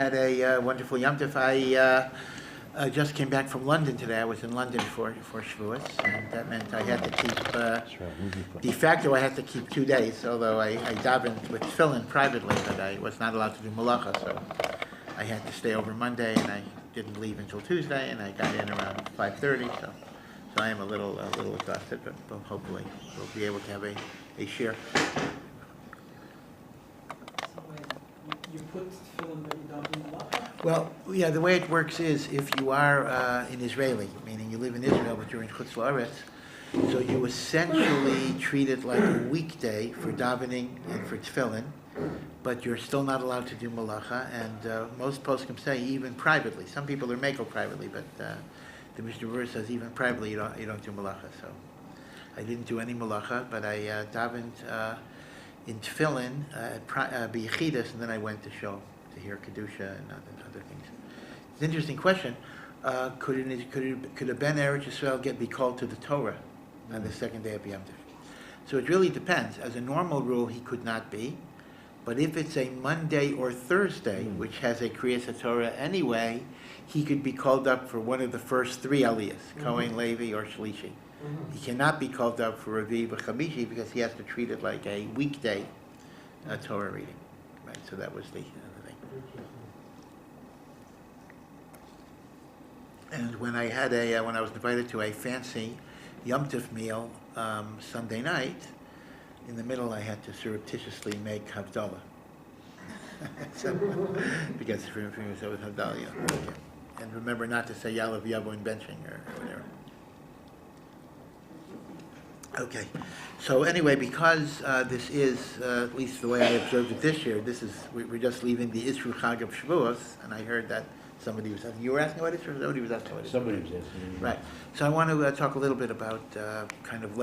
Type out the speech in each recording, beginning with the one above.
Had a wonderful Yom Tov. I just came back from London today. I was in London for Shavuos, and that meant I had to keep, de facto I had to keep 2 days, although I davened with tefillin privately, but I was not allowed to do malacha, so I had to stay over Monday, and I didn't leave until Tuesday, and I got in around 5:30, so I am a little exhausted, but hopefully we'll be able to have a share. You put tefillin, but you don't do malacha? Well, yeah, the way it works is if you are an Israeli, meaning you live in Israel, but you're in Chutz La'aretz, so you essentially treat it like a weekday for davening and for tefillin, but you're still not allowed to do malacha, and most poskim say even privately. Some people are makel privately, but the Mishnah Berurah says even privately you don't do malacha. So I didn't do any malacha, but I davened in tefillin b'yechidus, and then I went to show to hear kedusha and other things. It's an interesting question. Could a Ben Eretz Yisrael be called to the Torah on the second day of Yom Tov? So it really depends. As a normal rule, he could not be. But if it's a Monday or Thursday, which has a Kriyas Torah anyway, he could be called up for one of the first 3 aliyahs, Kohen, Levi, or Shlishi. He cannot be called up for Revi or Chamishi because he has to treat it like a weekday Torah reading. Right. So that was the thing. And when I had when I was invited to a fancy Yom Tov meal Sunday night, in the middle I had to surreptitiously make Havdalah. Because for me it was Havdalah. Yeah. And remember not to say Yalav Yavo in benching or whatever. Okay, so anyway, because this is, at least the way I observed it this year, we're just leaving the Isru Chag of Shavuos, and I heard that somebody was asking, you were asking about Isru, or somebody was asking about Isru? Somebody was asking. Right, so I want to talk a little bit about kind of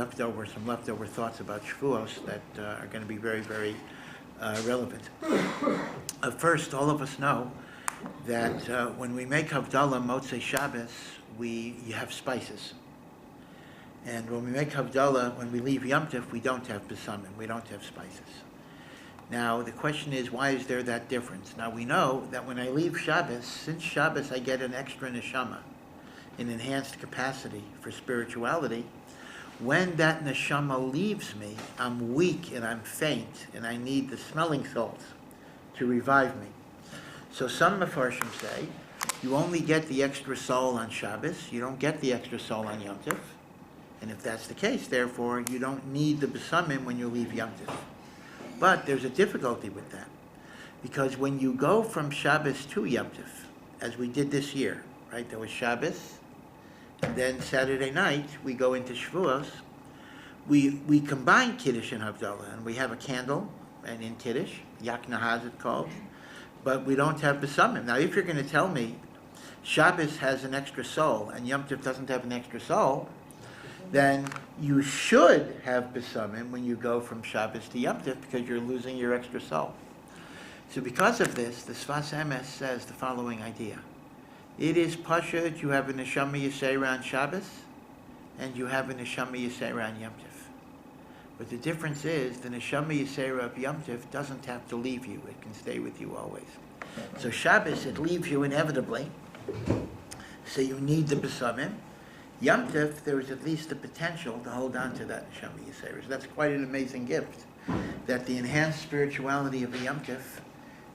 some leftover thoughts about Shavuos that are going to be very, very relevant. First, all of us know that when we make Havdalah Motzei Shabbos, you have spices. And when we make Havdalah, when we leave Yom Tov, we don't have besamim, we don't have spices. Now, the question is, why is there that difference? Now, we know that when I leave Shabbos, since Shabbos I get an extra neshama, an enhanced capacity for spirituality. When that neshama leaves me, I'm weak and I'm faint, and I need the smelling salts to revive me. So some Mefarshim say, you only get the extra soul on Shabbos, you don't get the extra soul on Yom Tov. And if that's the case, therefore, you don't need the besamim when you leave Yom Tov. But there's a difficulty with that. Because when you go from Shabbos to Yom Tov, as we did this year, right? There was Shabbos, and then Saturday night, we go into Shavuos. We combine Kiddush and Havdalah, and we have a candle, and in Kiddush, Yak Nahaz it's called, but we don't have besamim. Now, if you're going to tell me Shabbos has an extra soul, and Yom Tov doesn't have an extra soul, then you should have besamim when you go from Shabbos to Yom Tov because you're losing your extra soul. So because of this, the Sfas Emes says the following idea. It is pashut, you have a neshama yisera on Shabbos, and you have a neshama yisera on Yom Tov. But the difference is the neshama yisera of Yom Tov doesn't have to leave you. It can stay with you always. So Shabbos, it leaves you inevitably. So you need the besamim. Yom Tov, there is at least the potential to hold on to that neshama yisera. So that's quite an amazing gift, that the enhanced spirituality of a Yom Tov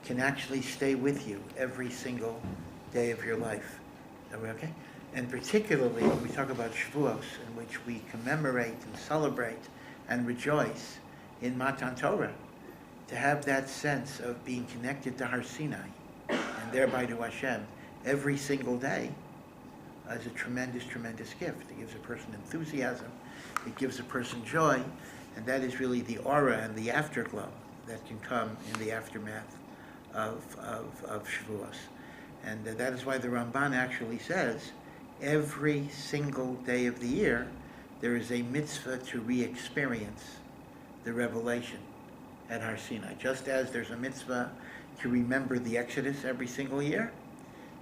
can actually stay with you every single day of your life. Are we okay? And particularly when we talk about Shavuos, in which we commemorate and celebrate and rejoice in Matan Torah, to have that sense of being connected to Har Sinai and thereby to Hashem every single day, is a tremendous, tremendous gift. It gives a person enthusiasm, it gives a person joy, and that is really the aura and the afterglow that can come in the aftermath of Shavuos. And that is why the Ramban actually says, every single day of the year, there is a mitzvah to re-experience the revelation at Har Sinai. Just as there's a mitzvah to remember the Exodus every single year,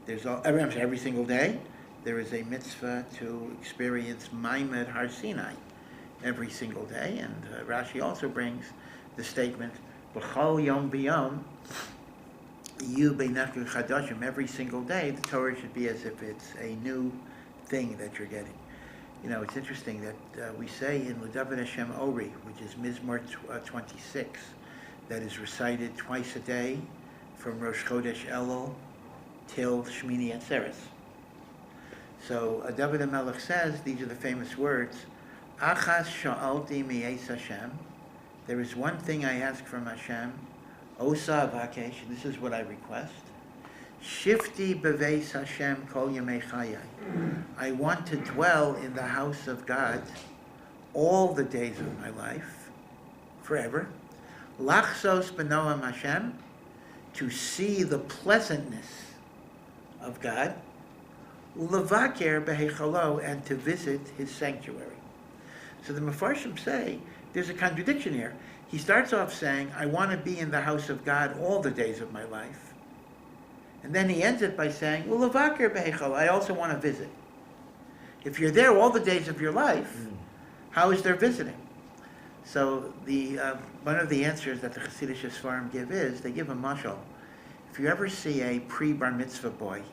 every single day, there is a mitzvah to experience Maimed Har Sinai every single day. And Rashi also brings the statement, B'chol yom b'yom, Yiboneh Archives, every single day, the Torah should be as if it's a new thing that you're getting. You know, it's interesting that we say in L'David Hashem Ori, which is Mizmor 26, that is recited twice a day from Rosh Chodesh Elul till Shmini Atzeres. So David HaMelech says, these are the famous words, Achas sha'alti mi'es Hashem, there is one thing I ask from Hashem, Osa avakesh, this is what I request, Shifti beveis Hashem kol yemei chayai, I want to dwell in the house of God all the days of my life, forever, Lachsos b'noam Hashem, to see the pleasantness of God, Levaker behechalo, and to visit his sanctuary. So the Mefarshim say, there's a contradiction here. He starts off saying, I want to be in the house of God all the days of my life. And then he ends it by saying, well, Levaker behechalo, I also want to visit. If you're there all the days of your life, how is there visiting? So the one of the answers that the Hasidic Sfarim give is, they give a mashal. If you ever see a pre-bar mitzvah boy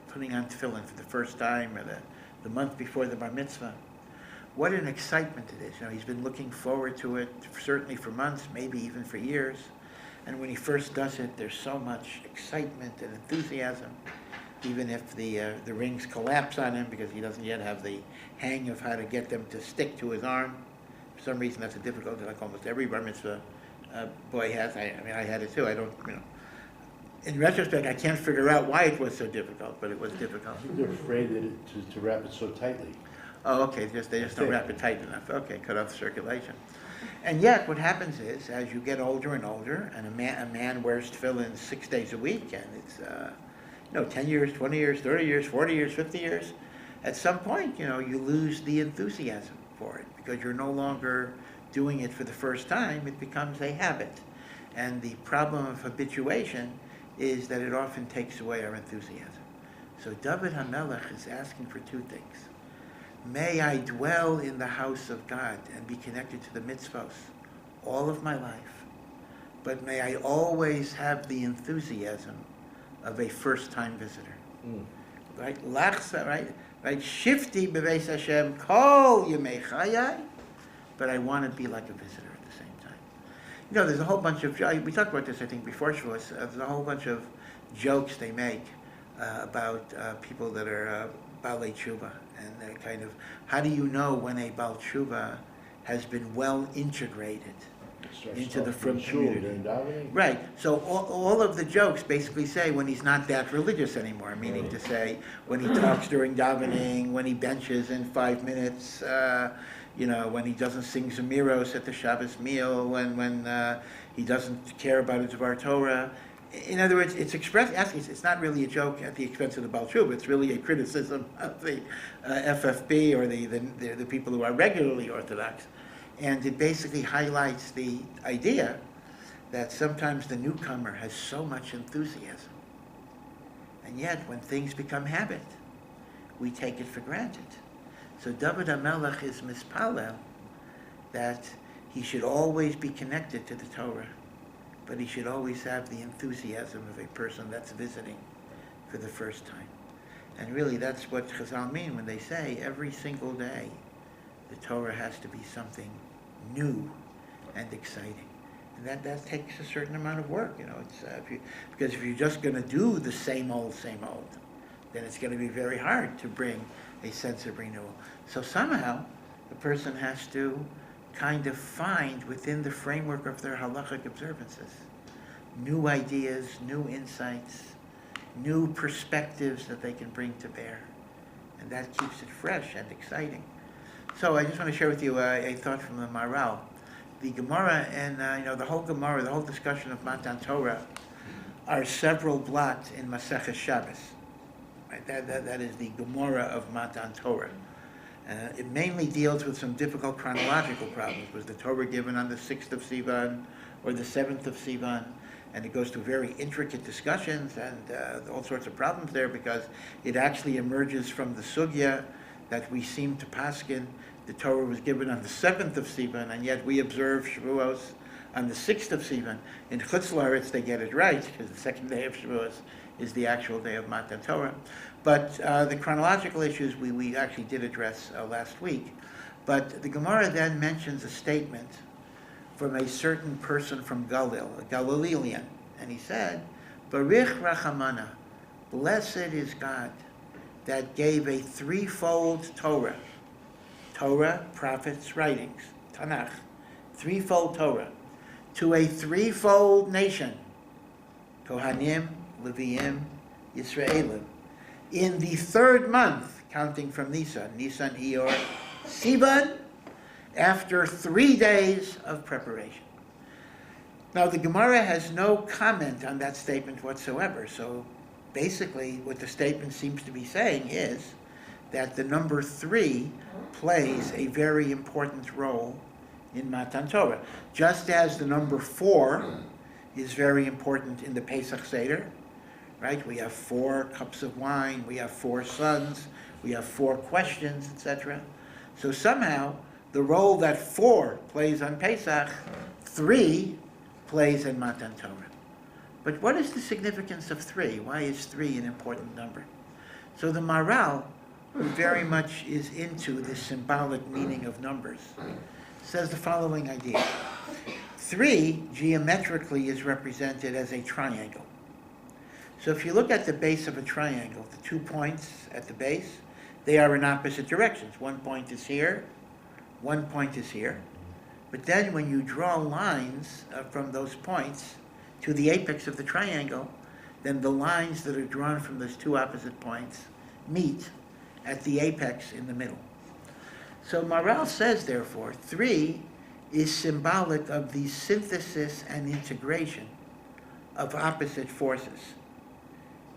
putting on tefillin for the first time, or the month before the bar mitzvah, what an excitement it is. You know, he's been looking forward to it, certainly for months, maybe even for years. And when he first does it, there's so much excitement and enthusiasm, even if the rings collapse on him because he doesn't yet have the hang of how to get them to stick to his arm. For some reason, that's a difficulty like almost every bar mitzvah boy has. I mean, I had it too. I don't, you know. In retrospect, I can't figure out why it was so difficult, but it was difficult. I think they're afraid that to wrap it so tightly. Oh, okay, they just don't wrap it tight enough. Okay, cut off the circulation. And yet, what happens is, as you get older and older, and a man wears tefillin 6 days a week, and it's 10 years, 20 years, 30 years, 40 years, 50 years, at some point, you know, you lose the enthusiasm for it because you're no longer doing it for the first time. It becomes a habit. And the problem of habituation is that it often takes away our enthusiasm. So David HaMelech is asking for two things. May I dwell in the house of God and be connected to the mitzvos all of my life, but may I always have the enthusiasm of a first-time visitor. Right? Lachsa, right? Shifti beveis Hashem kol yemei chayai, but I want to be like a visitor at the same time. You know, there's a whole bunch of, we talked about this, I think, before Shavuos, there's a whole bunch of jokes they make about people that are Balei Tshuva, and they're kind of, how do you know when a Baal Tshuva has been well integrated into the frum community? Right, so all of the jokes basically say when he's not that religious anymore, meaning to say when he talks during davening, when he benches in 5 minutes, when he doesn't sing Zemiros at the Shabbos meal, when he doesn't care about his Dvar Torah. In other words, it's expressed. It's not really a joke at the expense of the Baal Tshuva. It's really a criticism of the FFB or the people who are regularly Orthodox, and it basically highlights the idea that sometimes the newcomer has so much enthusiasm, and yet when things become habit, we take it for granted. So David HaMelech is mispalel that he should always be connected to the Torah, but he should always have the enthusiasm of a person that's visiting for the first time. And really that's what Chazal mean when they say every single day the Torah has to be something new and exciting. And that takes a certain amount of work, you know. Because if you're just going to do the same old, then it's going to be very hard to bring a sense of renewal. So somehow the person has to kind of find within the framework of their halachic observances new ideas, new insights, new perspectives that they can bring to bear. And that keeps it fresh and exciting. So I just want to share with you a thought from the Maharal. The Gomorrah and the whole Gomorrah, the whole discussion of Matan Torah are several blots in Masechet Shabbos. Right? That is the Gomorrah of Matan Torah. It mainly deals with some difficult chronological problems. Was the Torah given on the 6th of Sivan or the 7th of Sivan? And it goes through very intricate discussions and all sorts of problems there because it actually emerges from the sugya that we seem to paskin. The Torah was given on the 7th of Sivan, and yet we observe Shavuos on the 6th of Sivan. In Chutz La'aretz they get it right, because the second day of Shavuos is the actual day of Matan Torah. But the chronological issues we actually did address last week. But the Gomorrah then mentions a statement from a certain person from Galil, a Galilean. And he said, Barich Rachamana, blessed is God that gave a threefold Torah. Torah, prophets, writings, Tanakh, threefold Torah, to a threefold nation, Kohanim, Leviim, Yisraelim, in the 3rd month, counting from Nisan, Iyar, Sivan, after 3 days of preparation. Now, the Gemara has no comment on that statement whatsoever, so basically what the statement seems to be saying is that the number 3 plays a very important role in Matan Torah. Just as the number 4 is very important in the Pesach Seder, right? We have 4 cups of wine, we have 4 sons, we have 4 questions, etc. So somehow, the role that 4 plays on Pesach, 3 plays in Matan Torah. But what is the significance of 3? Why is 3 an important number? So the Maharal, who very much is into the symbolic meaning of numbers, says the following idea. 3 geometrically is represented as a triangle. So if you look at the base of a triangle, the 2 points at the base, they are in opposite directions. 1 point is here, 1 point is here. But then when you draw lines from those points to the apex of the triangle, then the lines that are drawn from those 2 opposite points meet at the apex in the middle. So Maharal says, therefore, 3 is symbolic of the synthesis and integration of opposite forces.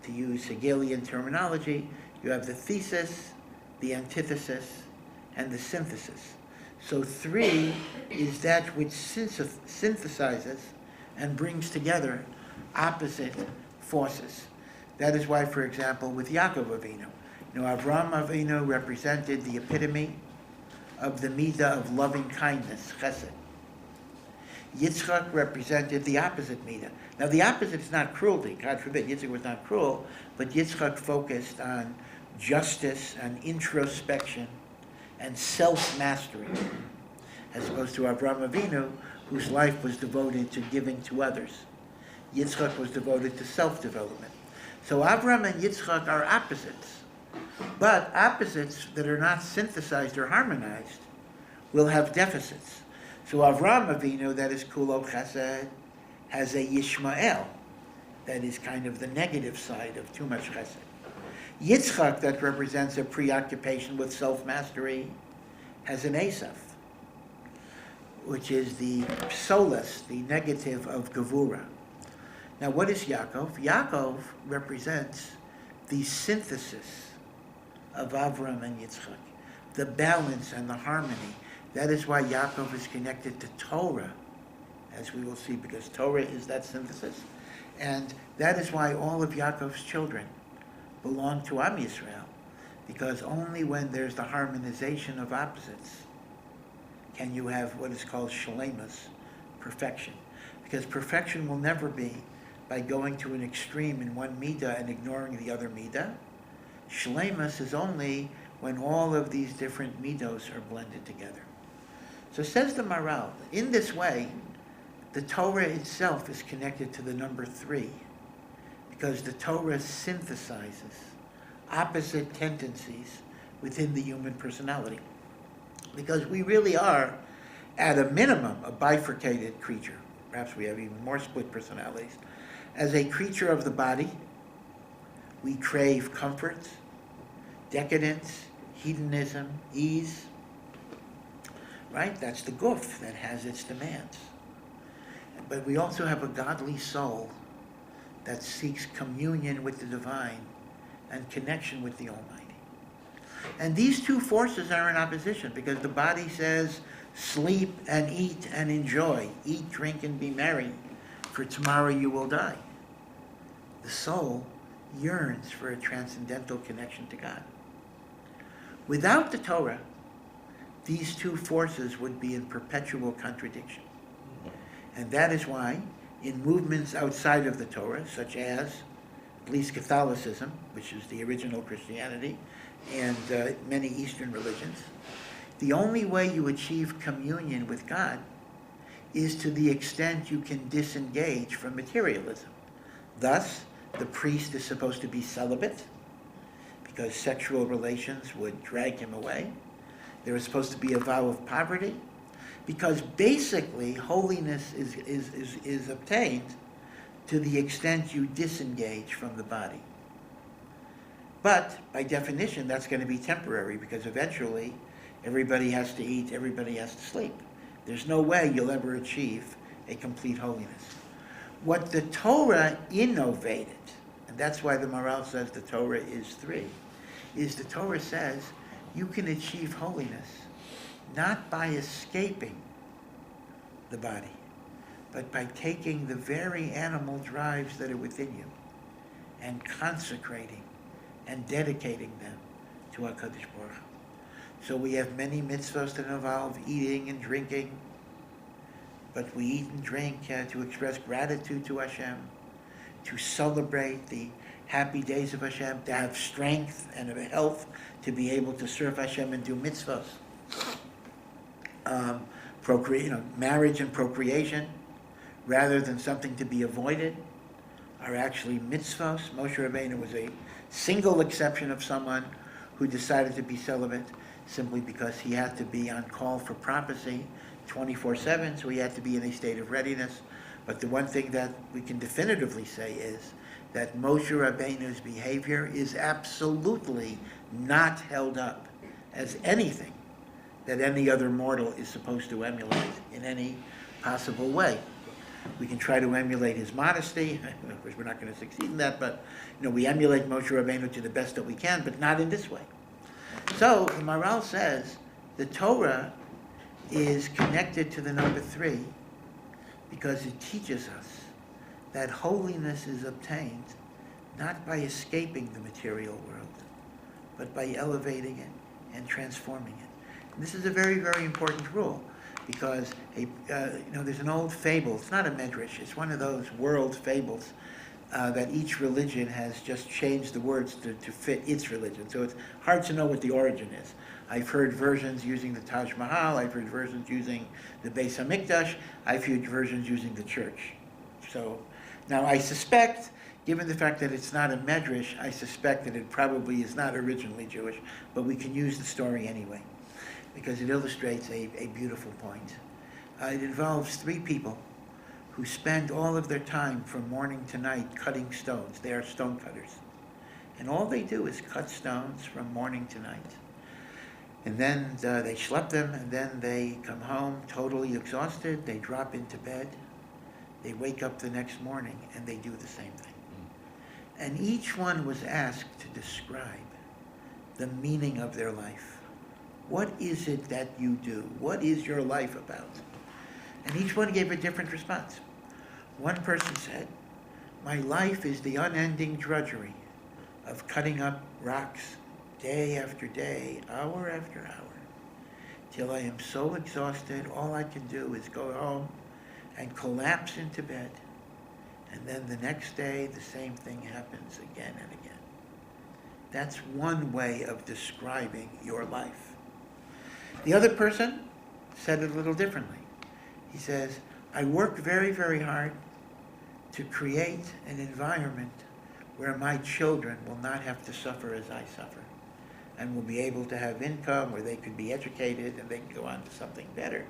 To use Hegelian terminology, you have the thesis, the antithesis, and the synthesis. So 3 is that which synthesizes and brings together opposite forces. That is why, for example, with Yaakov Avinu, Avraham Avinu represented the epitome of the midah of loving kindness, Chesed. Yitzchak represented the opposite midah. Now, the opposite is not cruelty. God forbid, Yitzchak was not cruel, but Yitzchak focused on justice and introspection and self-mastery, as opposed to Avraham Avinu, whose life was devoted to giving to others. Yitzchak was devoted to self-development. So Avraham and Yitzchak are opposites, but opposites that are not synthesized or harmonized will have deficits. So Avraham Avinu, that is Kulo Chesed, has a Yishmael, that is kind of the negative side of too much Chesed. Yitzchak, that represents a preoccupation with self-mastery, has an Esav, which is the solus, the negative of Gevurah. Now, what is Yaakov? Yaakov represents the synthesis of Avram and Yitzchak, the balance and the harmony. That is why Yaakov is connected to Torah, as we will see, because Torah is that synthesis. And that is why all of Yaakov's children belong to Am Yisrael, because only when there's the harmonization of opposites can you have what is called shalemus, perfection. Because perfection will never be by going to an extreme in one midah and ignoring the other midah. Shalemus is only when all of these different midos are blended together. So says the Maharal, in this way, the Torah itself is connected to the number 3, because the Torah synthesizes opposite tendencies within the human personality. Because we really are, at a minimum, a bifurcated creature. Perhaps we have even more split personalities. As a creature of the body, we crave comfort, decadence, hedonism, ease. Right? That's the guf that has its demands. But we also have a godly soul that seeks communion with the divine and connection with the Almighty. And these two forces are in opposition, because the body says, sleep and eat and enjoy. Eat, drink, and be merry, for tomorrow you will die. The soul yearns for a transcendental connection to God. Without the Torah, these two forces would be in perpetual contradiction. And that is why in movements outside of the Torah, such as at least Catholicism, which is the original Christianity, and many Eastern religions, the only way you achieve communion with God is to the extent you can disengage from materialism. Thus, the priest is supposed to be celibate, because sexual relations would drag him away. There is supposed to be a vow of poverty, because basically holiness is obtained to the extent you disengage from the body. But by definition, that's going to be temporary, because eventually everybody has to eat, everybody has to sleep. There's no way you'll ever achieve a complete holiness. What the Torah innovated, and that's why the Maharal says the Torah is three, is the Torah says you can achieve holiness not by escaping the body, but by taking the very animal drives that are within you and consecrating and dedicating them to HaKadosh Baruch Hu. So we have many mitzvahs that involve eating and drinking, but we eat and drink to express gratitude to Hashem, to celebrate the happy days of Hashem, to have strength and health, to be able to serve Hashem and do mitzvahs. Marriage and procreation, rather than something to be avoided, are actually mitzvahs. Moshe Rabbeinu was a single exception of someone who decided to be celibate simply because he had to be on call for prophecy 24/7, so he had to be in a state of readiness. But the one thing that we can definitively say is that Moshe Rabbeinu's behavior is absolutely not held up as anything that any other mortal is supposed to emulate in any possible way. We can try to emulate his modesty. Of course, we're not going to succeed in that, but we emulate Moshe Rabbeinu to the best that we can, but not in this way. So the Maharal says the Torah is connected to the number three because it teaches us that holiness is obtained not by escaping the material world, but by elevating it and transforming it. And this is a very, very important rule, because there's an old fable. It's not a medrash. It's one of those world fables that each religion has just changed the words to fit its religion. So it's hard to know what the origin is. I've heard versions using the Taj Mahal. I've heard versions using the Beis HaMikdash. I've heard versions using the church. So now I suspect, given the fact that it's not a medrash, I suspect that it probably is not originally Jewish, but we can use the story anyway, because it illustrates a beautiful point. It involves three people who spend all of their time from morning to night cutting stones. They are stone cutters. And all they do is cut stones from morning to night. And then they schlep them, and then they come home totally exhausted. They drop into bed. They wake up the next morning, and they do the same thing. And each one was asked to describe the meaning of their life. What is it that you do? What is your life about? And each one gave a different response. One person said, my life is the unending drudgery of cutting up rocks day after day, hour after hour, till I am so exhausted, all I can do is go home and collapse into bed. And then the next day, the same thing happens again and again. That's one way of describing your life. The other person said it a little differently. He says, I work very, very hard to create an environment where my children will not have to suffer as I suffer, and will be able to have income where they could be educated and they can go on to something better.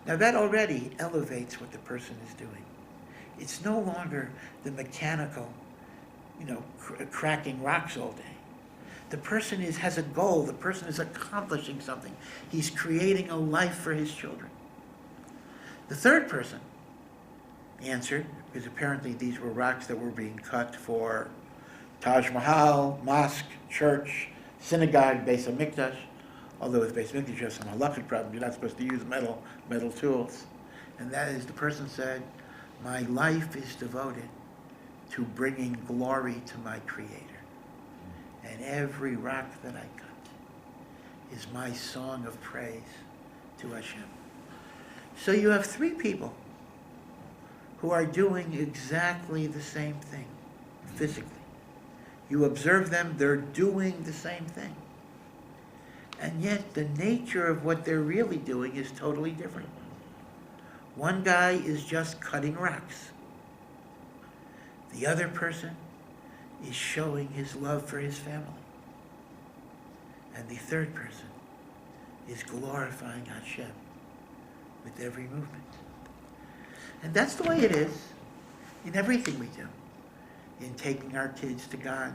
Now that already elevates what the person is doing. It's no longer the mechanical, cracking rocks all day. The person has a goal. The person is accomplishing something. He's creating a life for his children. The third person answered, because apparently these were rocks that were being cut for Taj Mahal, mosque, church, synagogue, Beis HaMikdash. Although with Beis HaMikdash you have some halachic problems. You're not supposed to use metal tools. And that is, the person said, my life is devoted to bringing glory to my Creator. And every rock that I cut is my song of praise to Hashem. So you have three people who are doing exactly the same thing, physically. You observe them, they're doing the same thing. And yet the nature of what they're really doing is totally different. One guy is just cutting rocks. The other person is showing his love for his family. And the third person is glorifying Hashem with every movement. And that's the way it is in everything we do. In taking our kids to God,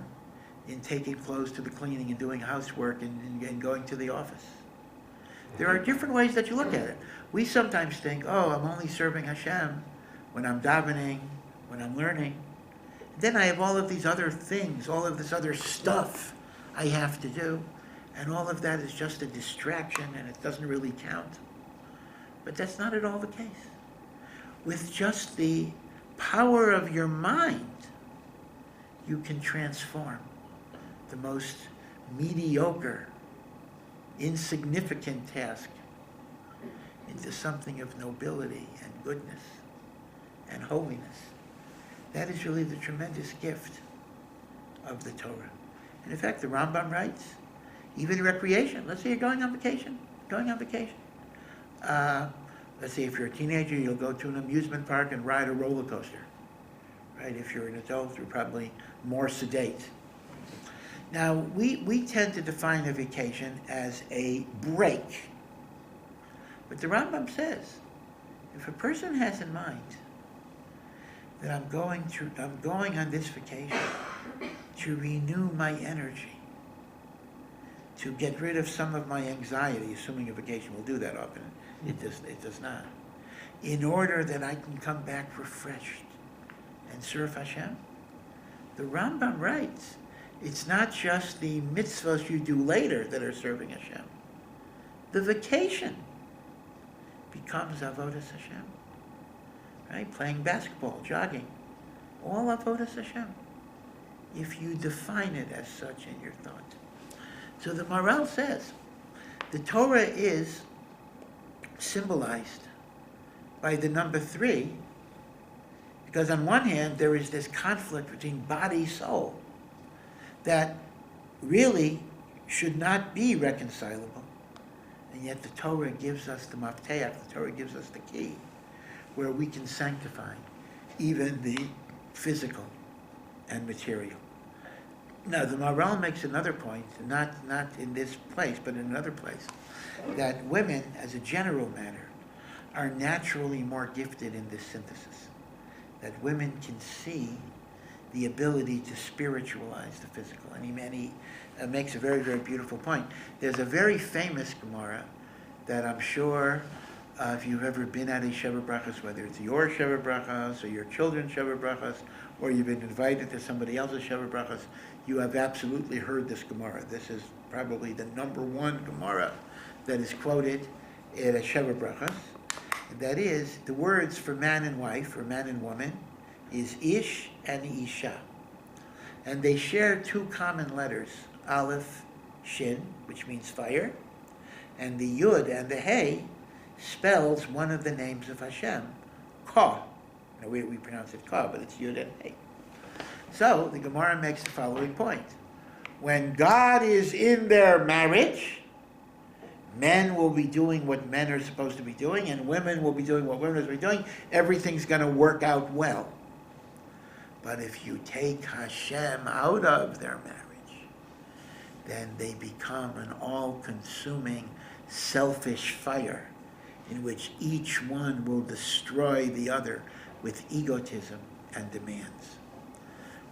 in taking clothes to the cleaning and doing housework and going to the office. There are different ways that you look at it. We sometimes think, oh, I'm only serving Hashem when I'm davening, when I'm learning. Then I have all of these other things, all of this other stuff I have to do. And all of that is just a distraction and it doesn't really count. But that's not at all the case. With just the power of your mind, you can transform the most mediocre, insignificant task into something of nobility and goodness and holiness. That is really the tremendous gift of the Torah. And in fact, the Rambam writes, even recreation. Let's say you're going on vacation. Let's say if you're a teenager, you'll go to an amusement park and ride a roller coaster. Right? If you're an adult, you're probably more sedate. Now, we tend to define a vacation as a break. But the Rambam says, if a person has in mind that I'm going on this vacation to renew my energy, to get rid of some of my anxiety, assuming a vacation will do that often, it does not, in order that I can come back refreshed and serve Hashem. The Rambam writes, it's not just the mitzvahs you do later that are serving Hashem. The vacation becomes avodas Hashem. Right? Playing basketball, jogging, all avodas Hashem, if you define it as such in your thought. So the Maharal says, the Torah is symbolized by the number 3, because on one hand, there is this conflict between body, soul, that really should not be reconcilable. And yet the Torah gives us the mafteach, the Torah gives us the key, where we can sanctify even the physical and material. Now, the Maharal makes another point, not in this place, but in another place, that women, as a general matter, are naturally more gifted in this synthesis. That women can see the ability to spiritualize the physical. And he makes a very, very beautiful point. There's a very famous Gomorrah that I'm sure if you've ever been at a Sheva Brachos, whether it's your Sheva Brachos or your children's Sheva Brachos, or you've been invited to somebody else's Sheva Brachos, you have absolutely heard this Gomorrah. This is probably the number 1 Gomorrah that is quoted at a Sheva Brachos. And that is, the words for man and wife, or man and woman, is Ish and Isha. And they share 2 common letters, Aleph, Shin, which means fire, and the Yud and the Hey spells one of the names of Hashem, Ka. Now we pronounce it Ka, but it's Yud and Hey. So the Gemara makes the following point. When God is in their marriage, men will be doing what men are supposed to be doing, and women will be doing what women are supposed to be doing. Everything's going to work out well. But if you take Hashem out of their marriage, then they become an all-consuming, selfish fire in which each one will destroy the other with egotism and demands.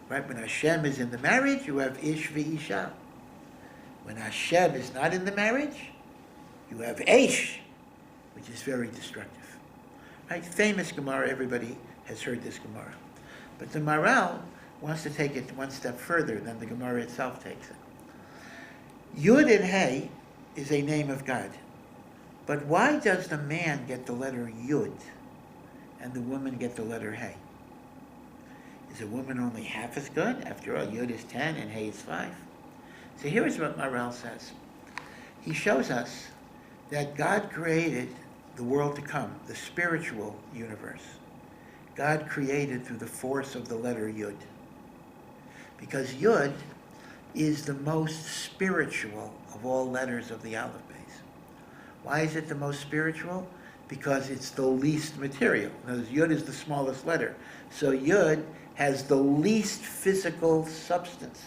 Right? When Hashem is in the marriage, you have Ish v'Isha. When Hashem is not in the marriage, you have Eish, which is very destructive. Right? Famous Gemara, everybody has heard this Gemara. But the Maharal wants to take it one step further than the Gemara itself takes it. Yud and Hey is a name of God. But why does the man get the letter Yud and the woman get the letter Hey? Is a woman only half as good? After all, Yud is 10 and Hey is 5. So here's what Maharal says. He shows us that God created the world to come, the spiritual universe, God created through the force of the letter Yud. Because Yud is the most spiritual of all letters of the Aleph base. Why is it the most spiritual? Because it's the least material. In other words, Yud is the smallest letter. So Yud has the least physical substance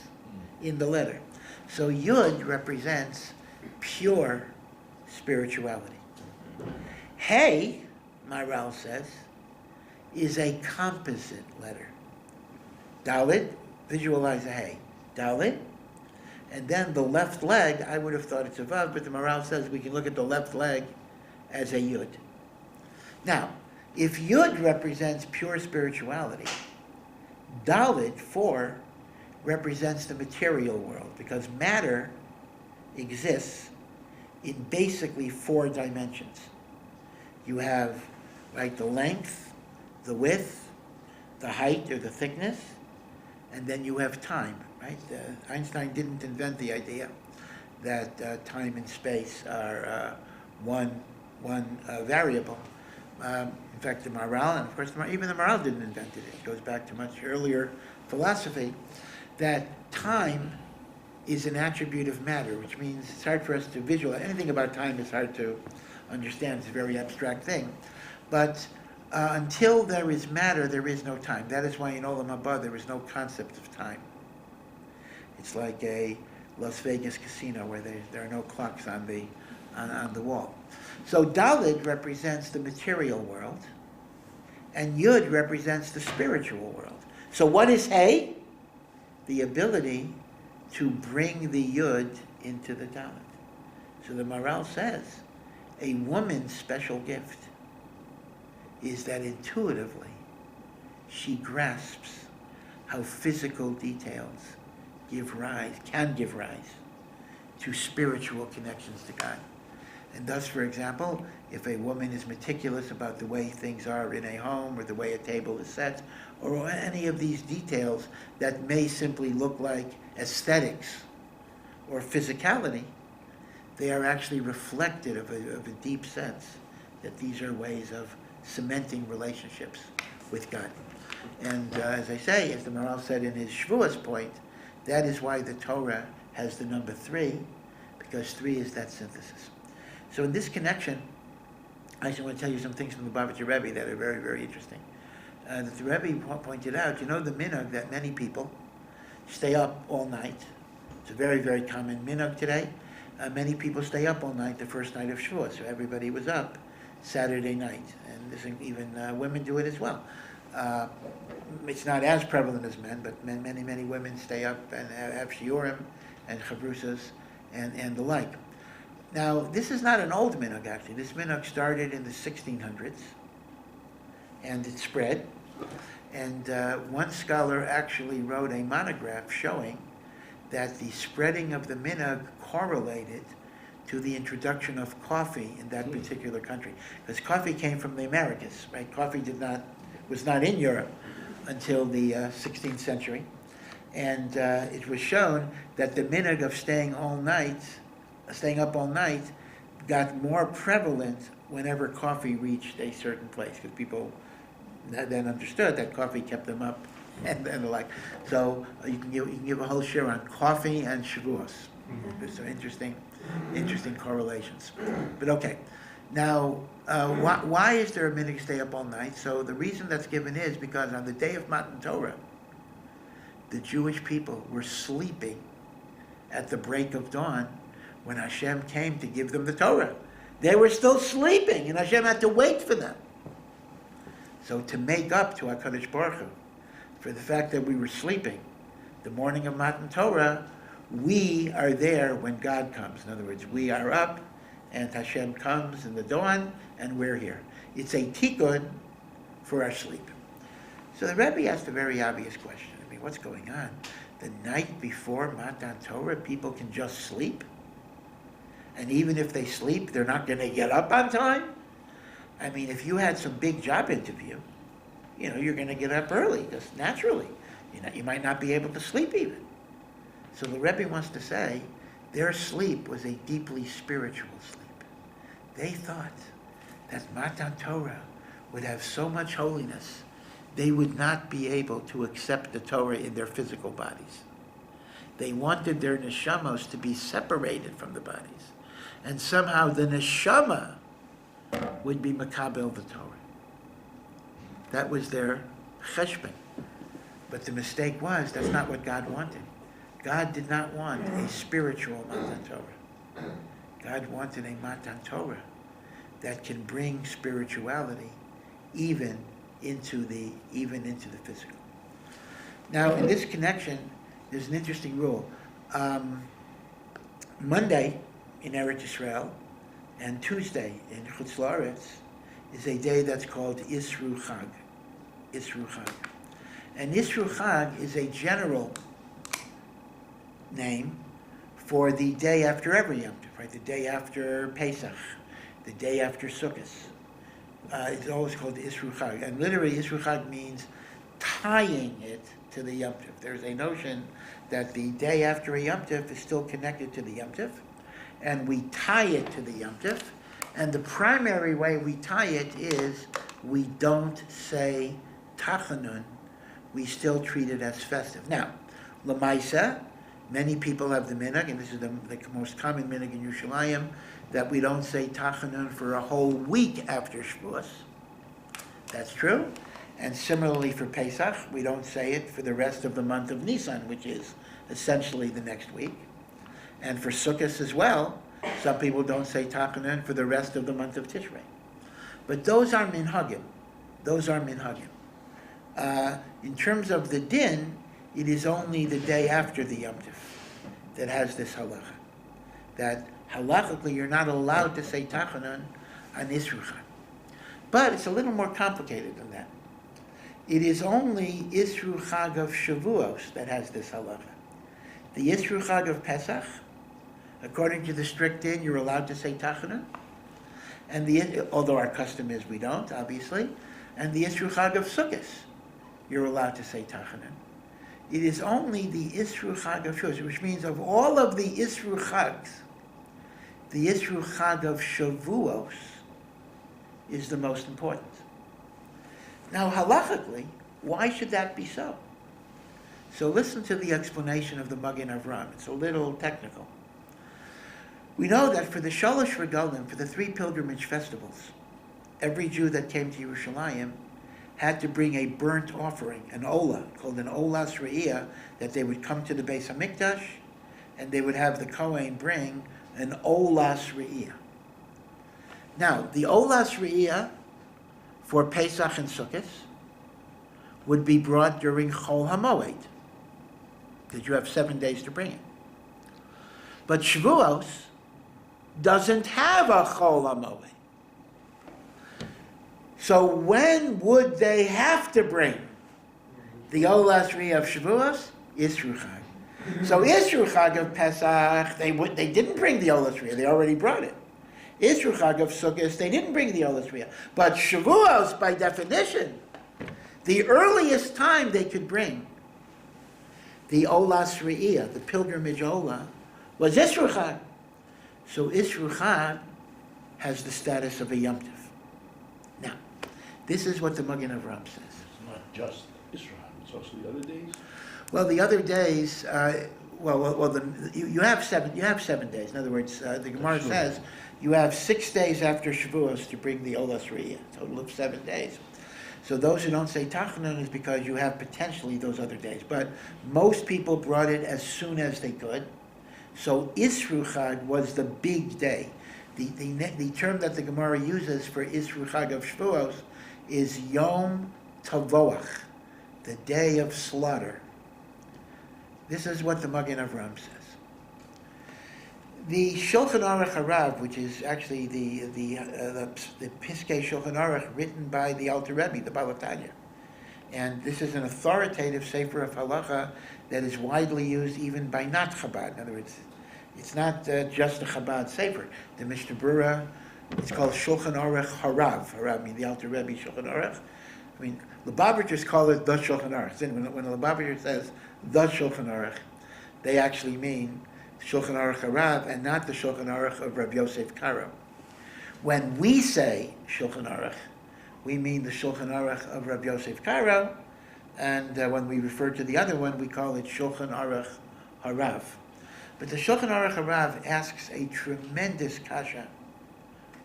in the letter. So Yud represents pure spirituality. Hey, Maharal says, is a composite letter. Dalet, visualize a hey. Dalet, and then the left leg, I would have thought it's a vav, but the Maharal says we can look at the left leg as a yud. Now, if yud represents pure spirituality, Dalet, 4, represents the material world, because matter exists in basically 4 dimensions. You have, right, the length, the width, the height or the thickness, and then you have time, right? Einstein didn't invent the idea that time and space are one variable. In fact, the Maharal, and of course even the Maharal didn't invent it. It goes back to much earlier philosophy, that time is an attribute of matter, which means it's hard for us to visualize. Anything about time is hard to understand. It's a very abstract thing. But until there is matter, there is no time. That is why in Olam Haba there is no concept of time. It's like a Las Vegas casino where there are no clocks on the wall. So Dalet represents the material world, and Yud represents the spiritual world. So what is Hey? The ability to bring the Yud into the Dalet. So the Maharal says, a woman's special gift is that intuitively she grasps how physical details can give rise to spiritual connections to God. And thus, for example, if a woman is meticulous about the way things are in a home or the way a table is set, or any of these details that may simply look like aesthetics or physicality, they are actually reflected of a deep sense that these are ways of cementing relationships with God. And as I say, as the Maharal said in his Shavuos point, that is why the Torah has the number 3, because 3 is that synthesis. So in this connection, I just want to tell you some things from the Bavitcher Rebbe that are very, very interesting. That the Rebbe pointed out, you know the minhag that many people stay up all night. It's a very, very common minhag today. Many people stay up all night the first night of Shavuot, so everybody was up Saturday night. And even women do it as well. It's not as prevalent as men, but many, many women stay up and have shiurim and chavrusas and the like. Now, this is not an old minhag, actually. This minhag started in the 1600s, and it spread. And one scholar actually wrote a monograph showing that the spreading of the minhag correlated to the introduction of coffee in that particular country. Because coffee came from the Americas, right? Coffee was not in Europe until the 16th century. And it was shown that the minhag of staying up all night got more prevalent whenever coffee reached a certain place, because people then understood that coffee kept them up and the like. So you can give a whole share on coffee and Shavuos. There's some interesting correlations. But okay, now why is there a minhag to stay up all night? So the reason that's given is because on the day of Matan Torah, the Jewish people were sleeping at the break of dawn when Hashem came to give them the Torah. They were still sleeping, and Hashem had to wait for them. So to make up to HaKadosh Baruch Hu for the fact that we were sleeping, the morning of Matan Torah, we are there when God comes. In other words, we are up, and Hashem comes in the dawn, and we're here. It's a tikkun for our sleep. So the Rebbe asked a very obvious question. I mean, what's going on? The night before Matan Torah, people can just sleep? And even if they sleep, they're not going to get up on time? I mean, if you had some big job interview, you're going to get up early, just naturally. You might not be able to sleep even. So the Rebbe wants to say, their sleep was a deeply spiritual sleep. They thought that Matan Torah would have so much holiness they would not be able to accept the Torah in their physical bodies. They wanted their neshamos to be separated from the bodies. And somehow the neshama would be makabel the Torah. That was their cheshbon. But the mistake was, that's not what God wanted. God did not want a spiritual Matan Torah. God wanted a Matan Torah that can bring spirituality even into the physical. Now, in this connection, there's an interesting rule. Monday in Eretz Yisrael and Tuesday in Chutz La'aretz is a day that's called Isru Chag. Isru Chag. And Isru Chag is a general name for the day after every Yom Tov, right? The day after Pesach, the day after Sukkot. It's always called Isru Chag. And literally, Isru Chag means tying it to the Yom Tov. There's a notion that the day after a Yom Tov is still connected to the Yom Tov, and we tie it to the Yom Tov. And the primary way we tie it is we don't say Tachanun, we still treat it as festive. Now, Lamaisa, many people have the minhag, and this is the most common minhag in Yerushalayim, that we don't say Tachanun for a whole week after Shavuos. That's true. And similarly for Pesach, we don't say it for the rest of the month of Nisan, which is essentially the next week. And for Sukkot as well, some people don't say Tachanun for the rest of the month of Tishrei. But those are minhagim. Those are minhagim. In terms of the din, it is only the day after the Yom Tov that has this halacha. That halachically you're not allowed to say Tachanun on Isru Chag. But it's a little more complicated than that. It is only Isru Chag of Shavuos that has this halacha. The Isru Chag of Pesach, according to the strict din, you're allowed to say Tachanun. And although our custom is we don't, obviously. And the Isru Chag of Sukkot, you're allowed to say Tachanun. It is only the Isru Chag of Shavuos, which means of all of the Isru Chags, the Isru Chag of Shavuos is the most important. Now, halachically, why should that be so? So listen to the explanation of the Magen Avraham. It's a little technical. We know that for the Shalosh Regalim, for the 3 pilgrimage festivals, every Jew that came to Yerushalayim had to bring a burnt offering, an olah, called an olas re'iyah, that they would come to the Beis HaMikdash, and they would have the Kohen bring an olas re'iyah. Now, the olas re'iyah for Pesach and Sukkot would be brought during Chol HaMoed, because you have 7 days to bring it. But Shavuos doesn't have a Chol HaMoed. So when would they have to bring the Olas Re'iyah of Shavuos? Isru Chag. So Isru Chag of Pesach, they didn't bring the Olas Re'iyah, they already brought it. Isru Chag of Sukkot, they didn't bring the Olas Re'iyah. But Shavuos, by definition, the earliest time they could bring the Olas Re'iyah, the pilgrimage Olah, was Isru Chag. So Isru Chag has the status of a Yom Tov. Now, this is what the Magen Avraham says. It's not just Israel, it's also the other days? Well, the other days, you have 7 days. In other words, the Gemara says you have 6 days after Shavuos to bring the Olas Re'iyah, a total of 7 days. So those who don't say Tachanun is because you have potentially those other days. But most people brought it as soon as they could. So Isru Chag was the big day. The term that the Gemara uses for Isru Chag of Shavuos is Yom Tavoach, the day of slaughter. This is what the Magen Avraham says. The Shulchan Aruch Harav, which is actually the Piskei Shulchan Aruch written by the Alter Rebbe, the Baal Tanya, and this is an authoritative sefer of halacha that is widely used even by not Chabad. In other words, it's not just a Chabad sefer. The Mishnah Berurah, it's called Shulchan Aruch Harav. Harav means the Alter Rebbe Shulchan Aruch. I mean, Lubavitchers call it the Shulchan Aruch. Then when a Lubavitcher says the Shulchan Aruch, they actually mean Shulchan Aruch Harav and not the Shulchan Aruch of Rabbi Yosef Karo. When we say Shulchan Aruch, we mean the Shulchan Aruch of Rabbi Yosef Karo, and when we refer to the other one, we call it Shulchan Aruch Harav. But the Shulchan Aruch Harav asks a tremendous kasha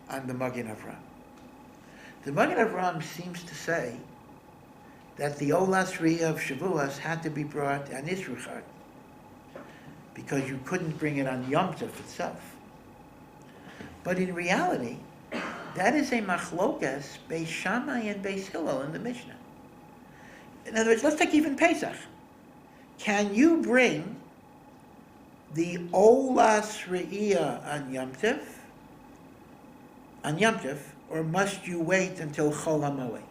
on the Magen Avraham. The Magen Avraham seems to say that the Olas Riyah of Shavuos had to be brought on Isru Chag, because you couldn't bring it on Yom Tov itself. But in reality, that is a machlokas Beis Shammai and Beis Hillel in the Mishnah. In other words, let's take even Pesach. Can you bring the Olas Riyah on Yom Tov, or must you wait until Chol HaMoed?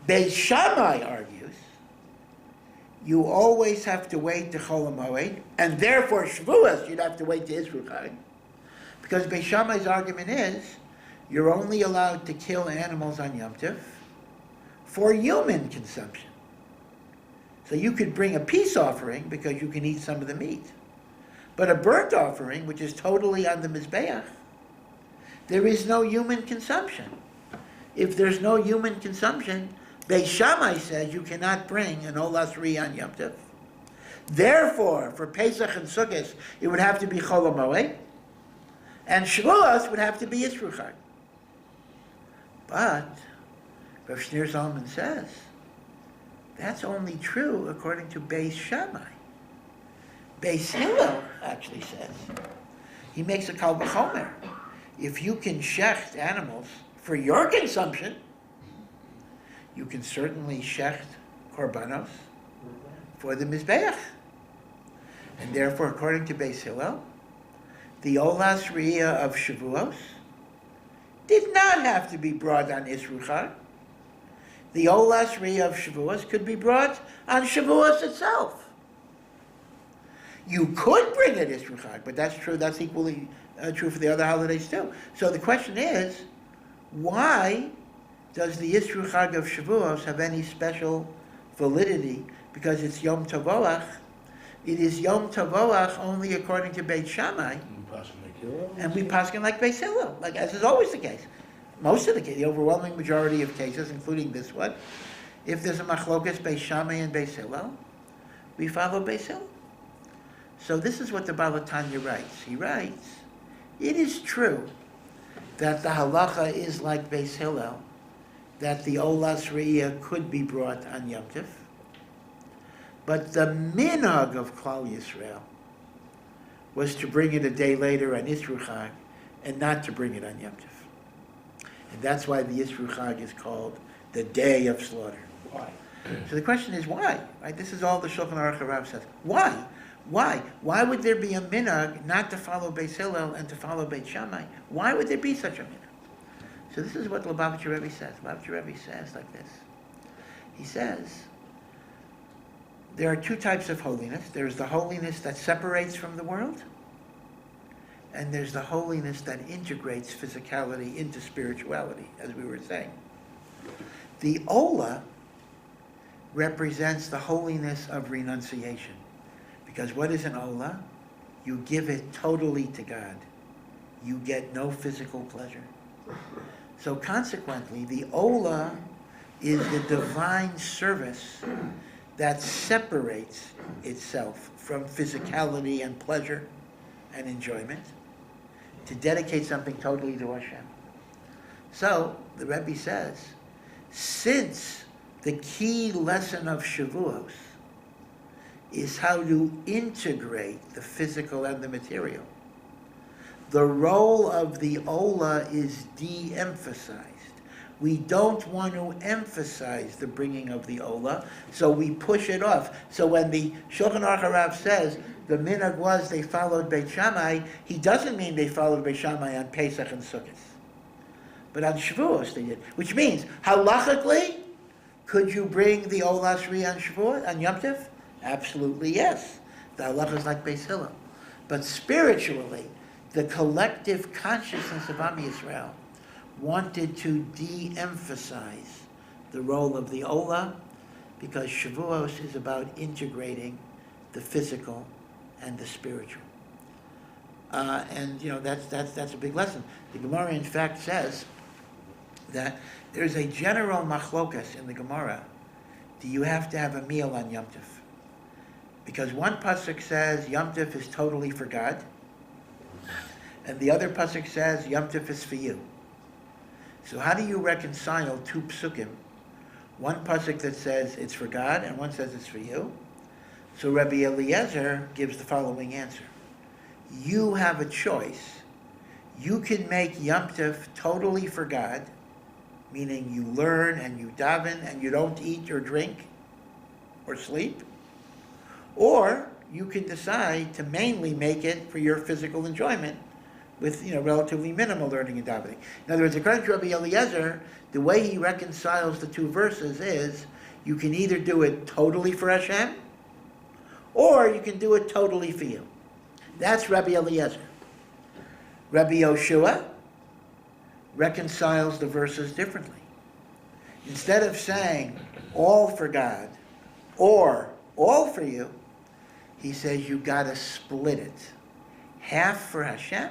Beis Shammai argues you always have to wait to Chol HaMoed, and therefore Shavuos you'd have to wait to Isru Chag, because Beis Shammai's argument is you're only allowed to kill animals on Yom Tov for human consumption. So you could bring a peace offering because you can eat some of the meat. But a burnt offering, which is totally on the Mizbeach, there is no human consumption. If there's no human consumption, Beis Shammai says you cannot bring an Olas Riyah on Yom Tov. Therefore, for Pesach and Sukkot, it would have to be Chol HaMoed, and Shavuos would have to be Isru Chag. But Rav Shneur Zalman says that's only true according to Beis Shammai. Beis Hillel actually says, he makes a kal v'chomer. If you can shecht animals for your consumption, you can certainly shecht korbanos for the Mizbeach. And therefore, according to Beis Hillel, the Olas Riyah of Shavuos did not have to be brought on Isru Chag. The Olas Riyah of Shavuos could be brought on Shavuos itself. You could bring it Isru Chag, but that's true. That's equally true for the other holidays too. So the question is, why does the Isru Chag of Shavuos have any special validity? Because it's Yom Tavoach. It is Yom Tavoach only according to Beit Shammai. And we paskin like Beis Hillel, like as is always the case. Most of the case, the overwhelming majority of cases, including this one, if there's a machlokas Beis Shammai and Beis Hillel, we follow Beis Hillel. So this is what the Baal HaTanya writes. He writes, it is true that the halacha is like Beis Hillel, that the Olas Riyah could be brought on Yom Tov, but the minhag of Klal Yisrael was to bring it a day later on Isru Chag, and not to bring it on Yom Tov. And that's why the Isru Chag is called the Day of Slaughter. Why? So the question is why? Right? This is all the Shulchan Aruch Harav says. Why? Why? Why would there be a minhag not to follow Beis Hillel and to follow Beit Shammai? Why would there be such a minhag? So this is what Lubavitcher Rebbe says. Lubavitcher Rebbe says like this. He says, there are two types of holiness. There's the holiness that separates from the world, and there's the holiness that integrates physicality into spirituality, as we were saying. The Ola represents the holiness of renunciation. Because what is an Ola? You give it totally to God. You get no physical pleasure. So consequently, the Ola is the divine service that separates itself from physicality and pleasure and enjoyment to dedicate something totally to Hashem. So, the Rebbe says, since the key lesson of Shavuos is how to integrate the physical and the material, the role of the Ola is de-emphasized. We don't want to emphasize the bringing of the Ola, so we push it off. So when the Shulchan Aruch Harav says the minhag was they followed Beit Shammai, he doesn't mean they followed Beit Shammai on Pesach and Sukkot. But on Shavuos they did. Which means, halachically, could you bring the Olas Riyah on Shavuot, on Yom Tov? Absolutely yes. The halacha is like Beis Hillel. But spiritually, the collective consciousness of Am Yisrael wanted to de-emphasize the role of the Ola, because Shavuos is about integrating the physical and the spiritual. And that's a big lesson. The Gemara, in fact, says that there's a general machlokas in the Gomorrah. Do you have to have a meal on Yom Tov? Because one pasuk says Yom Tov is totally for God, and the other pasuk says Yom Tov is for you. So how do you reconcile two psukim? One pasuk that says it's for God, and one says it's for you. So Rabbi Eliezer gives the following answer. You have a choice. You can make Yom Tov totally for God, meaning you learn and you daven and you don't eat or drink or sleep. Or you can decide to mainly make it for your physical enjoyment with relatively minimal learning and davening. In other words, according to Rabbi Eliezer, the way he reconciles the two verses is you can either do it totally for Hashem or you can do it totally for you. That's Rabbi Eliezer. Rabbi Yoshua reconciles the verses differently. Instead of saying all for God or all for you, he says you got to split it. Half for Hashem.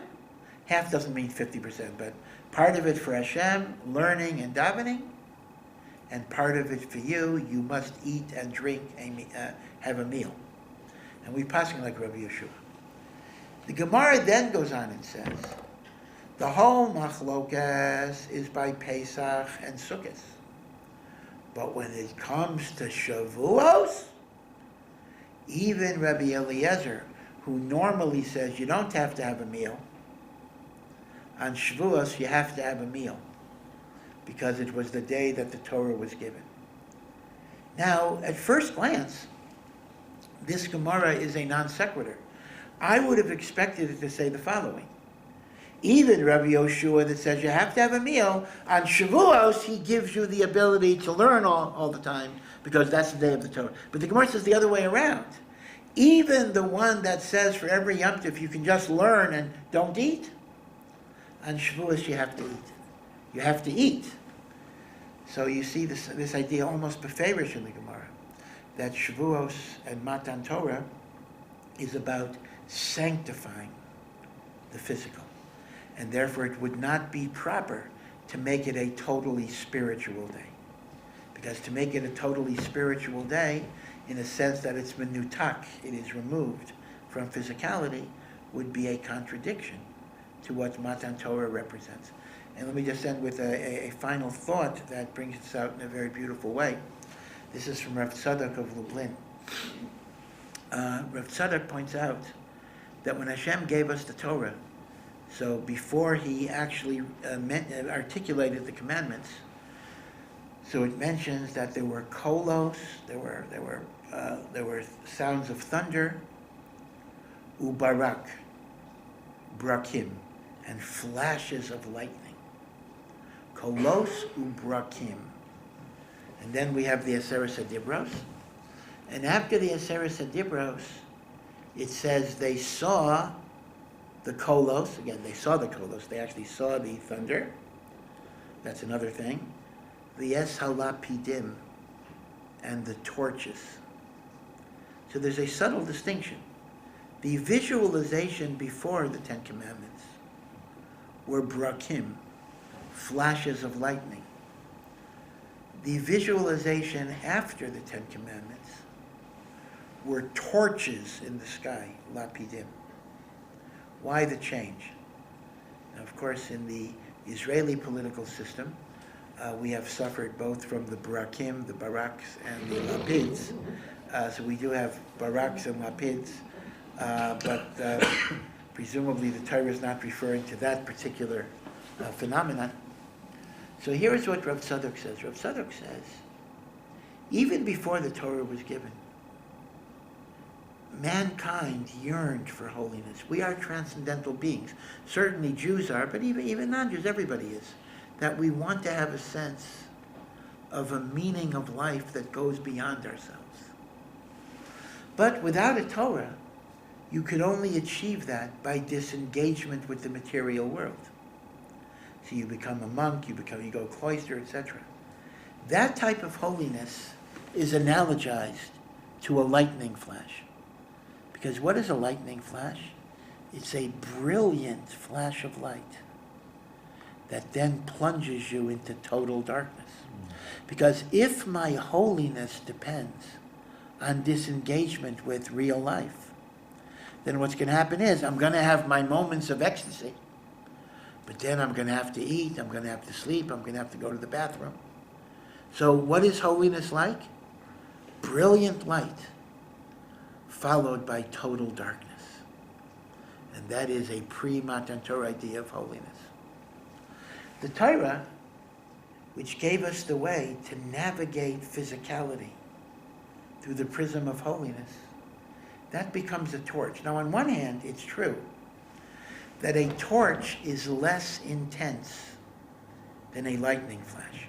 Half doesn't mean 50%, but part of it for Hashem, learning and davening, and part of it for you. You must eat and drink and have a meal. And we passing like Rabbi Yeshua. The Gemara then goes on and says, the whole machlokas is by Pesach and Sukkot. But when it comes to Shavuos, even Rabbi Eliezer, who normally says you don't have to have a meal, on Shavuos you have to have a meal because it was the day that the Torah was given. Now, at first glance, this Gemara is a non sequitur. I would have expected it to say the following. Even Rabbi Yoshua that says you have to have a meal, on Shavuos he gives you the ability to learn all the time because that's the day of the Torah. But the Gemara says the other way around. Even the one that says for every Yom Tov you can just learn and don't eat, on Shavuos you have to eat. You have to eat. So you see this idea almost beferish in the Gemara, that Shavuos and Matan Torah is about sanctifying the physical. And therefore it would not be proper to make it a totally spiritual day. Because to make it a totally spiritual day, in a sense that it's menutak, it is removed from physicality, would be a contradiction to what Matan Torah represents. And let me just end with a final thought that brings us out in a very beautiful way. This is from Rav Tzadok of Lublin. Rav Tzadok points out that when Hashem gave us the Torah, so before he actually articulated the commandments, so it mentions that there were kolos, there were sounds of thunder, ubarak, brakim, and flashes of lightning. Kolos ubrakim. And then we have the Aseres HaDibros. And after the Aseres HaDibros, it says they saw the kolos. Again, they saw the kolos. They actually saw the thunder. That's another thing. The es halapidim and the torches. So there's a subtle distinction. The visualization before the Ten Commandments were brakim, flashes of lightning. The visualization after the Ten Commandments were torches in the sky, lapidim. Why the change? Now, of course, in the Israeli political system, we have suffered both from the barakim, the baraks, and the lapids. So we do have baraks and lapids, but presumably the Taira is not referring to that particular phenomenon. So here is what Rav Tzadok says. Rav Tzadok says, even before the Torah was given, mankind yearned for holiness. We are transcendental beings. Certainly Jews are, but even non-Jews, everybody is. That we want to have a sense of a meaning of life that goes beyond ourselves. But without a Torah, you could only achieve that by disengagement with the material world. So you become a monk, you go cloister, etc. That type of holiness is analogized to a lightning flash. Because what is a lightning flash? It's a brilliant flash of light that then plunges you into total darkness. Because if my holiness depends on disengagement with real life, then what's going to happen is I'm going to have my moments of ecstasy, but then I'm going to have to eat, I'm going to have to sleep, I'm going to have to go to the bathroom. So what is holiness like? Brilliant light, followed by total darkness. And that is a pre-Matan Torah idea of holiness. The Taira, which gave us the way to navigate physicality through the prism of holiness, that becomes a torch. Now, on one hand, it's true that a torch is less intense than a lightning flash.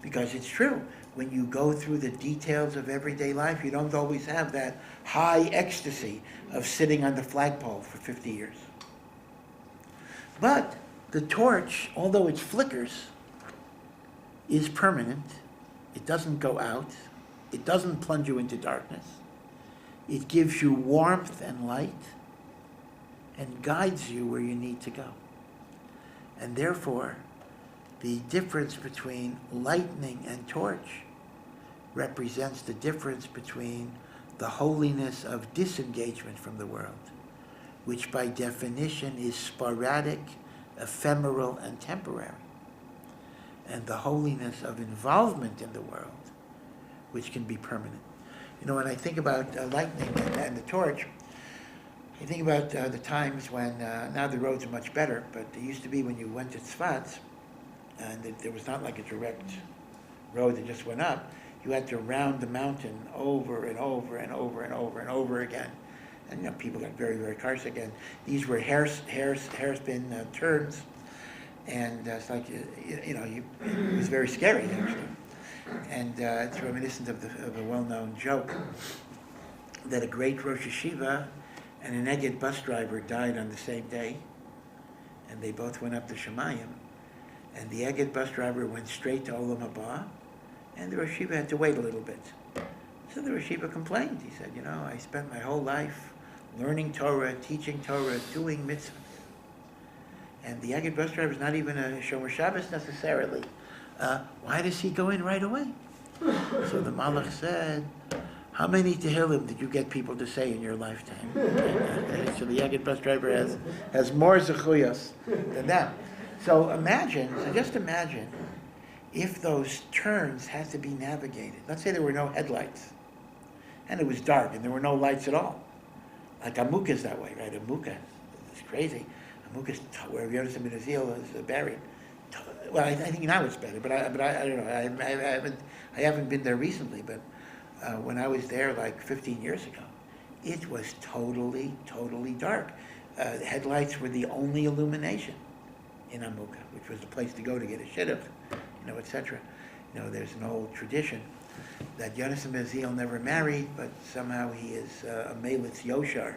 Because it's true, when you go through the details of everyday life, you don't always have that high ecstasy of sitting on the flagpole for 50 years. But the torch, although it flickers, is permanent. It doesn't go out. It doesn't plunge you into darkness. It gives you warmth and light and guides you where you need to go. And therefore, the difference between lightning and torch represents the difference between the holiness of disengagement from the world, which by definition is sporadic, ephemeral, and temporary, and the holiness of involvement in the world, which can be permanent. You know, when I think about lightning and the torch, I think about the times when, now the roads are much better, but it used to be when you went to Tzfat, and there was not like a direct road that just went up, you had to round the mountain over and over and over and over and over again. And you know, people got very, very carsick. And these were hairspin turns, and it's like it was very scary actually. And it's reminiscent of a well-known joke that a great Rosh Yeshiva and an Egged bus driver died on the same day, and they both went up to Shemayim. And the Egged bus driver went straight to Olam Haba, and the Rosh Yeshiva had to wait a little bit. So the Rosh Yeshiva complained. He said, I spent my whole life learning Torah, teaching Torah, doing mitzvahs. And the Egged bus driver is not even a Shomer Shabbos necessarily. Why does he go in right away? So the Malach said, how many Tehillim did you get people to say in your lifetime? So the Egged bus driver has more zechuyos than that. So just imagine if those turns had to be navigated. Let's say there were no headlights, and it was dark, and there were no lights at all. Like Amuk is that way, right? Amuk is crazy. Amuk is where Yonah ben Azil is buried. Well, I think now it's better, but I don't know. I haven't been there recently, but when I was there like 15 years ago, it was totally, totally dark. Headlights were the only illumination in Amuka, which was the place to go to get a shidduch, etc. There's an old tradition that Yonasan ben Azil never married, but somehow he is a Melitz Yoshar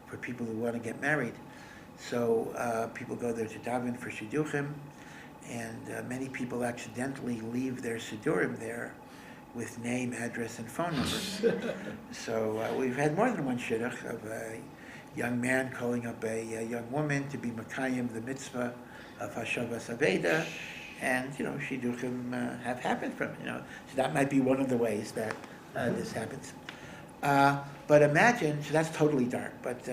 for people who want to get married. So people go there to daven for shidduchim, and many people accidentally leave their siddurim there with name, address, and phone numbers. So we've had more than one shidduch of a young man calling up a young woman to be Makayim, the mitzvah of Hashavas Aveda, and shidduchim have happened from it. So that might be one of the ways that this happens. But imagine, so that's totally dark. But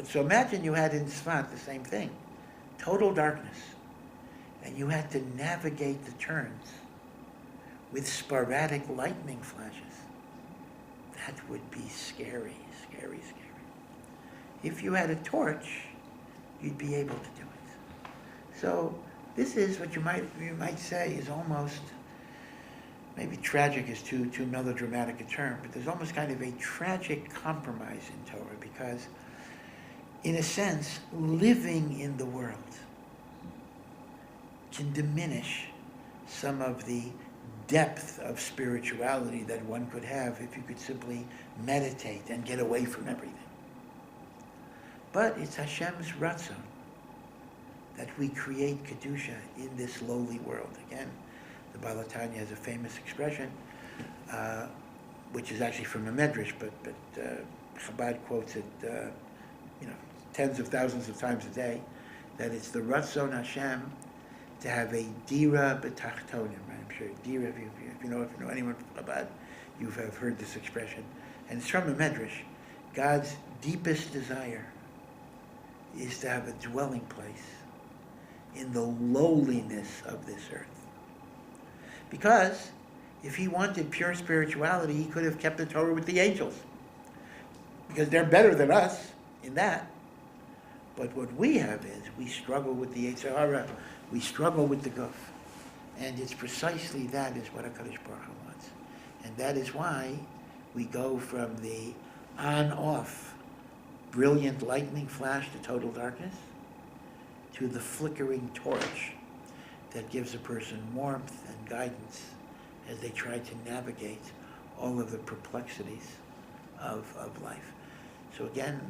so imagine you had in Tzfat the same thing, total darkness, and you had to navigate the turns with sporadic lightning flashes. That would be scary, scary, scary. If you had a torch, you'd be able to do it. So this is what you might say is almost, maybe tragic is too melodramatic a term, but there's almost kind of a tragic compromise in Torah, because in a sense, living in the world can diminish some of the depth of spirituality that one could have if you could simply meditate and get away from everything. But it's Hashem's ratzon that we create Kedusha in this lowly world. Again, the Baal HaTanya has a famous expression, which is actually from a Medrash, but Chabad quotes it tens of thousands of times a day, that it's the ratzon Hashem to have a dira betachtonim. I'm sure dira, if you know anyone about, you have heard this expression, and it's from a medrash. God's deepest desire is to have a dwelling place in the lowliness of this earth. Because if he wanted pure spirituality, he could have kept the Torah with the angels. Because they're better than us in that. But what we have is, we struggle with the Yetzer Hara, we struggle with the Guf. And it's precisely that is what HaKadosh Baruch Hu wants. And that is why we go from the on-off, brilliant lightning flash to total darkness, to the flickering torch that gives a person warmth and guidance as they try to navigate all of the perplexities of life. So again,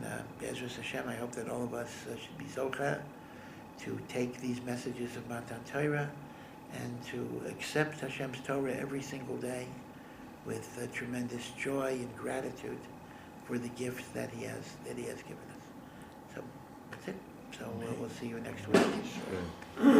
Be'ezras Hashem, I hope that all of us should be zocheh to take these messages of Matan Taira and to accept Hashem's Torah every single day with tremendous joy and gratitude for the gift that He has given us. So that's it. So we'll see you next week.